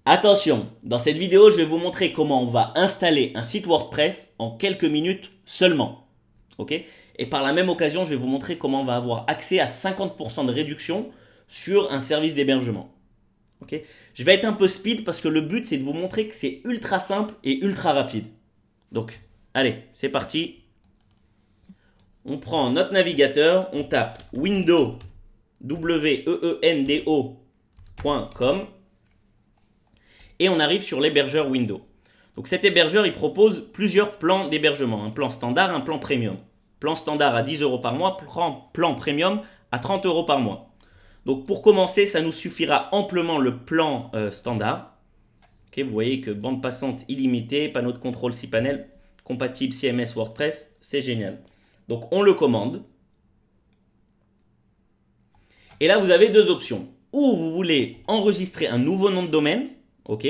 Attention, dans cette vidéo, je vais vous montrer comment on va installer un site WordPress en quelques minutes seulement. Ok? Et par la même occasion, je vais vous montrer comment on va avoir accès à 50% de réduction sur un service d'hébergement. Ok? Je vais être un peu speed parce que le but, c'est de vous montrer que c'est ultra simple et ultra rapide. Donc, allez, c'est parti. On prend notre navigateur, on tape window, wendo.com et on arrive sur l'hébergeur Windows. Donc cet hébergeur, il propose plusieurs plans d'hébergement. Un plan standard, un plan premium. Plan standard à 10 euros par mois, plan premium à 30 euros par mois. Donc pour commencer, ça nous suffira amplement le plan standard. Okay, vous voyez que bande passante illimitée, panneau de contrôle 6 panels, compatible CMS WordPress, c'est génial. Donc on le commande. Et là, vous avez deux options. Ou vous voulez enregistrer un nouveau nom de domaine, ok.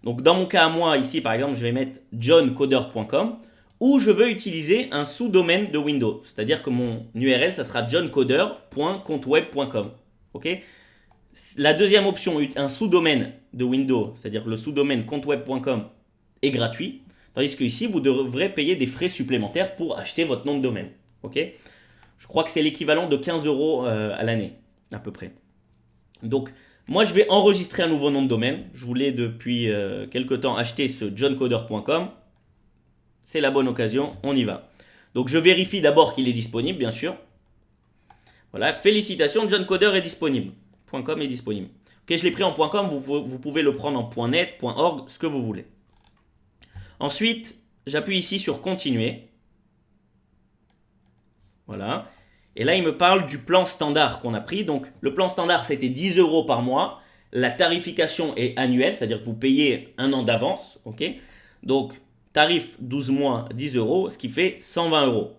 Donc dans mon cas à moi, ici par exemple, je vais mettre johncoder.com, ou je veux utiliser un sous-domaine de Windows. C'est-à-dire que mon URL, ça sera johncoder.compteweb.com. Ok. La deuxième option, un sous-domaine de Windows, c'est-à-dire le sous-domaine compteweb.com, est gratuit. Tandis que ici, vous devrez payer des frais supplémentaires pour acheter votre nom de domaine. Ok. Je crois que c'est l'équivalent de 15 euros à l'année, à peu près. Donc, moi, je vais enregistrer un nouveau nom de domaine. Je voulais depuis quelque temps acheter ce johncoder.com. C'est la bonne occasion, on y va. Donc, je vérifie d'abord qu'il est disponible, bien sûr. Voilà, félicitations, johncoder est disponible. .com est disponible. Ok, je l'ai pris en .com, vous pouvez le prendre en .net, .org, ce que vous voulez. Ensuite, j'appuie ici sur continuer. Voilà. Et là, il me parle du plan standard qu'on a pris. Donc, le plan standard, c'était 10 euros par mois. La tarification est annuelle, c'est-à-dire que vous payez un an d'avance. Ok. Donc, tarif 12 mois, 10 euros, ce qui fait 120 euros.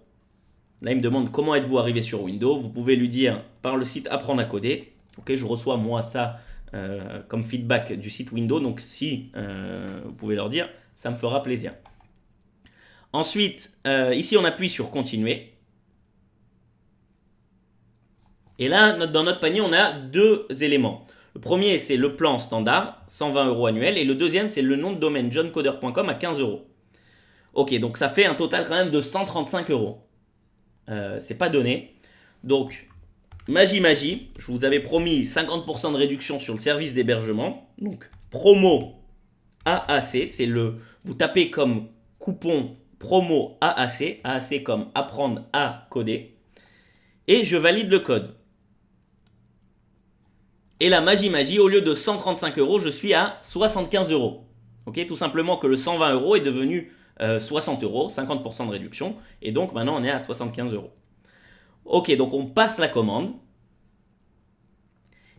Là, il me demande comment êtes-vous arrivé sur Windows. Vous pouvez lui dire par le site Apprendre à coder. Ok, je reçois moi ça comme feedback du site Windows. Donc, si vous pouvez leur dire, ça me fera plaisir. Ensuite, ici, on appuie sur continuer. Et là, dans notre panier, on a deux éléments. Le premier, c'est le plan standard, 120 euros annuel. Et le deuxième, c'est le nom de domaine johncoder.com à 15 euros. Ok, donc ça fait un total quand même de 135 euros. C'est pas donné. Donc, magie, je vous avais promis 50% de réduction sur le service d'hébergement. Donc, promo AAC, c'est le. Vous tapez comme coupon promo AAC, AAC comme apprendre à coder. Et je valide le code. Et la magie, au lieu de 135 euros, je suis à 75 euros. Ok, tout simplement que le 120 euros est devenu 60 euros, 50% de réduction. Et donc maintenant on est à 75 euros. Ok, donc on passe la commande.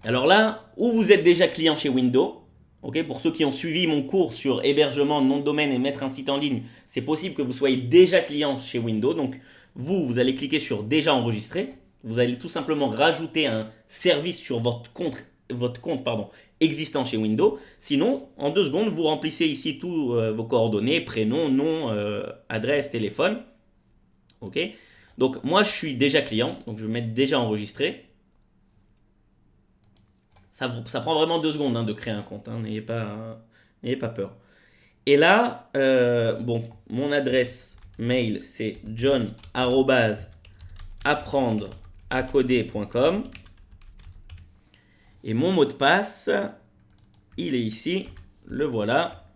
Alors là, où vous êtes déjà client chez Windows, ok, pour ceux qui ont suivi mon cours sur hébergement, nom de domaine et mettre un site en ligne, c'est possible que vous soyez déjà client chez Windows. Donc vous allez cliquer sur déjà enregistré. Vous allez tout simplement rajouter un service sur votre compte existant chez Windows. Sinon, en 2 secondes, vous remplissez ici tous vos coordonnées, prénom, nom, adresse, téléphone. Ok. Donc moi, je suis déjà client, donc je vais mettre déjà enregistré. Ça prend vraiment 2 secondes de créer un compte, n'ayez pas peur. Et là, bon, mon adresse mail, c'est john@apprendreacoder.com. Et mon mot de passe, il est ici, le voilà.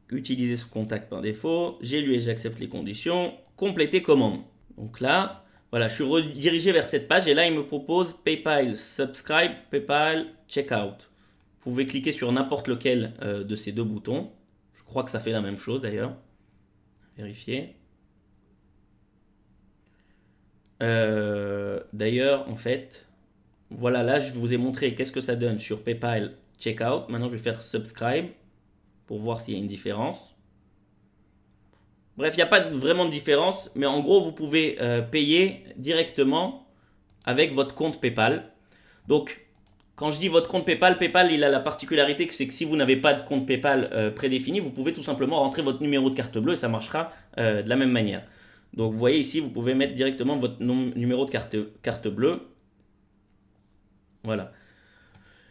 Utiliser ce contact par défaut, j'ai lu et j'accepte les conditions, compléter commande. Donc là, voilà, je suis redirigé vers cette page et là, il me propose PayPal Subscribe, PayPal Checkout. Vous pouvez cliquer sur n'importe lequel de ces deux boutons. Je crois que ça fait la même chose d'ailleurs. Vérifier. D'ailleurs, en fait, voilà, là, je vous ai montré qu'est-ce que ça donne sur PayPal Checkout. Maintenant, je vais faire Subscribe pour voir s'il y a une différence. Bref, il n'y a pas vraiment de différence, mais en gros, vous pouvez payer directement avec votre compte PayPal. Donc, quand je dis votre compte PayPal, PayPal, il a la particularité que c'est que si vous n'avez pas de compte PayPal prédéfini, vous pouvez tout simplement rentrer votre numéro de carte bleue et ça marchera de la même manière. Donc, vous voyez ici, vous pouvez mettre directement votre numéro de carte bleue. Voilà.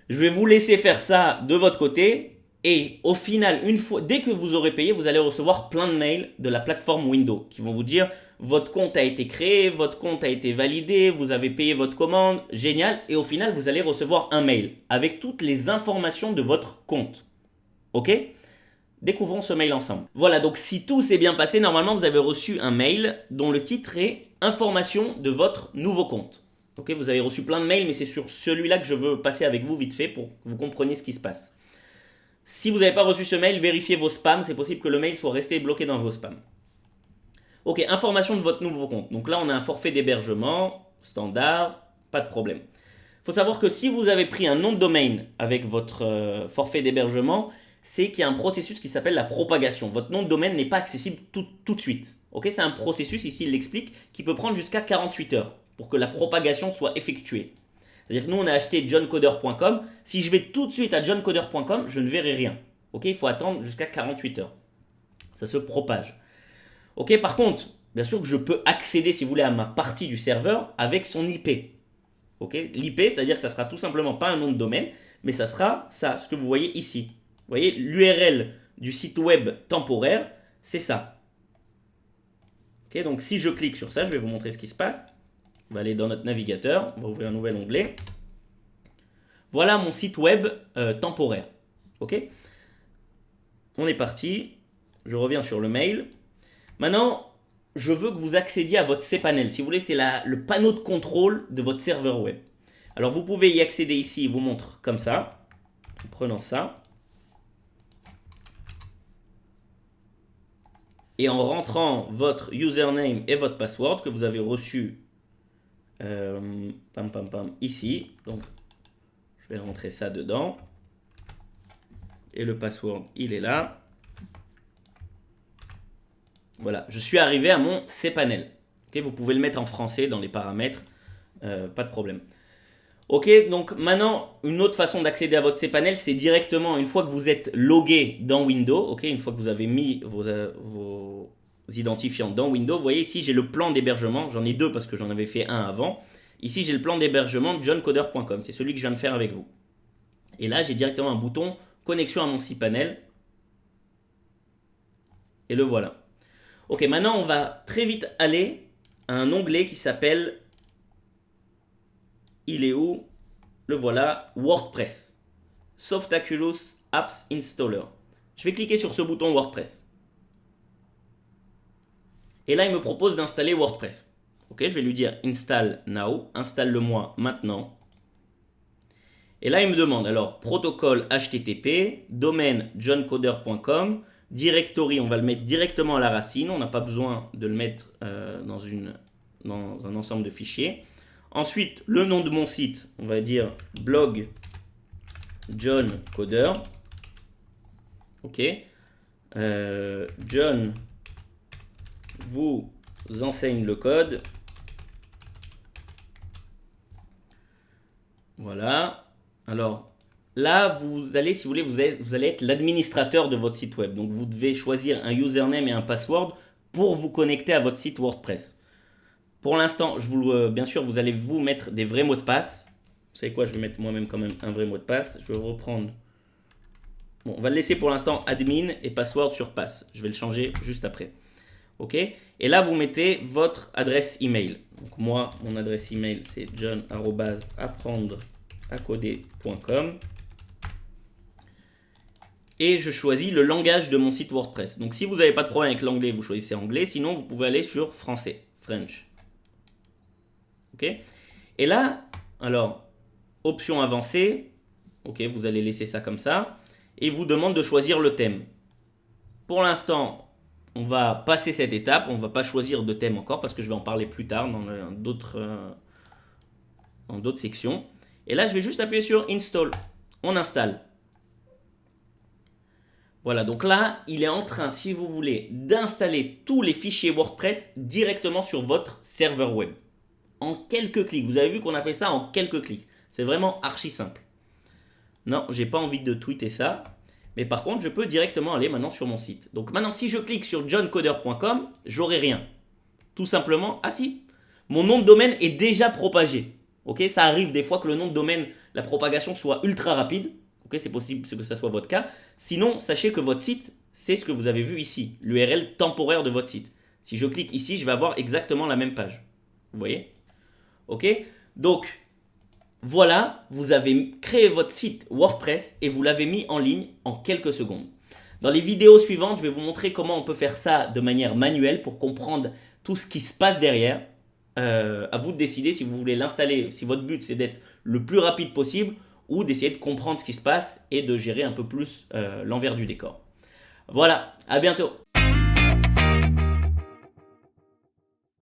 Je vais vous laisser faire ça de votre côté. Et au final, dès que vous aurez payé, vous allez recevoir plein de mails de la plateforme Windows qui vont vous dire votre compte a été créé, votre compte a été validé, vous avez payé votre commande, génial. Et au final, vous allez recevoir un mail avec toutes les informations de votre compte. Ok? Découvrons ce mail ensemble. Voilà, donc si tout s'est bien passé, normalement vous avez reçu un mail dont le titre est information de votre nouveau compte. Ok, vous avez reçu plein de mails, mais c'est sur celui-là que je veux passer avec vous vite fait pour que vous compreniez ce qui se passe. Si vous n'avez pas reçu ce mail, vérifiez vos spams. C'est possible que le mail soit resté bloqué dans vos spams. Ok, information de votre nouveau compte. Donc là, on a un forfait d'hébergement standard, pas de problème. Il faut savoir que si vous avez pris un nom de domaine avec votre forfait d'hébergement, c'est qu'il y a un processus qui s'appelle la propagation. Votre nom de domaine n'est pas accessible tout de suite. Ok, c'est un processus, ici il l'explique, qui peut prendre jusqu'à 48 heures pour que la propagation soit effectuée. C'est-à-dire que nous, on a acheté johncoder.com. Si je vais tout de suite à johncoder.com, je ne verrai rien. Ok, il faut attendre jusqu'à 48 heures. Ça se propage. Ok, par contre, bien sûr que je peux accéder, si vous voulez, à ma partie du serveur avec son IP. Ok, l'IP, c'est-à-dire que ça sera tout simplement pas un nom de domaine, mais ça sera ça, ce que vous voyez ici. Vous voyez, l'URL du site web temporaire, c'est ça. Ok, donc si je clique sur ça, je vais vous montrer ce qui se passe. On va aller dans notre navigateur, on va ouvrir un nouvel onglet. Voilà mon site web temporaire. Ok, on est parti. Je reviens sur le mail. Maintenant, je veux que vous accédiez à votre cPanel. Si vous voulez, c'est le panneau de contrôle de votre serveur web. Alors, vous pouvez y accéder ici. Il vous montre comme ça. En prenant ça. Et en rentrant votre username et votre password que vous avez reçu ici. Donc, je vais rentrer ça dedans. Et le password, il est là. Voilà, je suis arrivé à mon cPanel. Okay, vous pouvez le mettre en français dans les paramètres, pas de problème. Ok, donc maintenant, une autre façon d'accéder à votre cPanel, c'est directement, une fois que vous êtes logué dans Windows, ok, une fois que vous avez mis vos identifiants dans Windows, vous voyez ici, j'ai le plan d'hébergement, j'en ai deux parce que j'en avais fait un avant. Ici, j'ai le plan d'hébergement de johncoder.com, c'est celui que je viens de faire avec vous. Et là, j'ai directement un bouton connexion à mon cPanel. Et le voilà. Ok, maintenant, on va très vite aller à un onglet qui s'appelle... Il est où? Le voilà, WordPress. Softaculous Apps Installer. Je vais cliquer sur ce bouton WordPress. Et là, il me propose d'installer WordPress. Ok, je vais lui dire Install Now. Installe-le-moi maintenant. Et là, il me demande alors protocole HTTP, domaine johncoder.com, directory, on va le mettre directement à la racine. On n'a pas besoin de le mettre dans un ensemble de fichiers. Ensuite, le nom de mon site, on va dire blog John Coder. Ok. John vous enseigne le code. Voilà. Alors, là, vous allez, si vous voulez, vous allez être l'administrateur de votre site web. Donc, vous devez choisir un username et un password pour vous connecter à votre site WordPress. Pour l'instant, bien sûr, vous allez vous mettre des vrais mots de passe. Vous savez quoi, je vais mettre moi-même quand même un vrai mot de passe. Je vais reprendre. Bon, on va le laisser pour l'instant admin et password sur passe. Je vais le changer juste après. Ok. Et là, vous mettez votre adresse email. Donc moi, mon adresse email, c'est john@apprendreacoder.com. Et je choisis le langage de mon site WordPress. Donc si vous n'avez pas de problème avec l'anglais, vous choisissez anglais. Sinon, vous pouvez aller sur français, French. Ok. Et là, alors, option avancée. Ok, vous allez laisser ça comme ça. Et il vous demande de choisir le thème. Pour l'instant, on va passer cette étape. On ne va pas choisir de thème encore parce que je vais en parler plus tard dans d'autres sections. Et là, je vais juste appuyer sur Install. On installe. Voilà, donc là, il est en train, si vous voulez, d'installer tous les fichiers WordPress directement sur votre serveur web. En quelques clics. Vous avez vu qu'on a fait ça en quelques clics. C'est vraiment archi simple. Non, j'ai pas envie de tweeter ça. Mais par contre, je peux directement aller maintenant sur mon site. Donc maintenant, si je clique sur johncoder.com, j'aurai rien. Tout simplement, ah si, mon nom de domaine est déjà propagé. Ok, ça arrive des fois que le nom de domaine, la propagation soit ultra rapide. Ok, c'est possible que ça soit votre cas. Sinon, sachez que votre site, c'est ce que vous avez vu ici, l'URL temporaire de votre site. Si je clique ici, je vais avoir exactement la même page. Vous voyez? Ok, donc voilà, vous avez créé votre site WordPress et vous l'avez mis en ligne en quelques secondes. Dans les vidéos suivantes, je vais vous montrer comment on peut faire ça de manière manuelle pour comprendre tout ce qui se passe derrière. À vous de décider si vous voulez l'installer, si votre but c'est d'être le plus rapide possible ou d'essayer de comprendre ce qui se passe et de gérer un peu plus l'envers du décor. Voilà, à bientôt.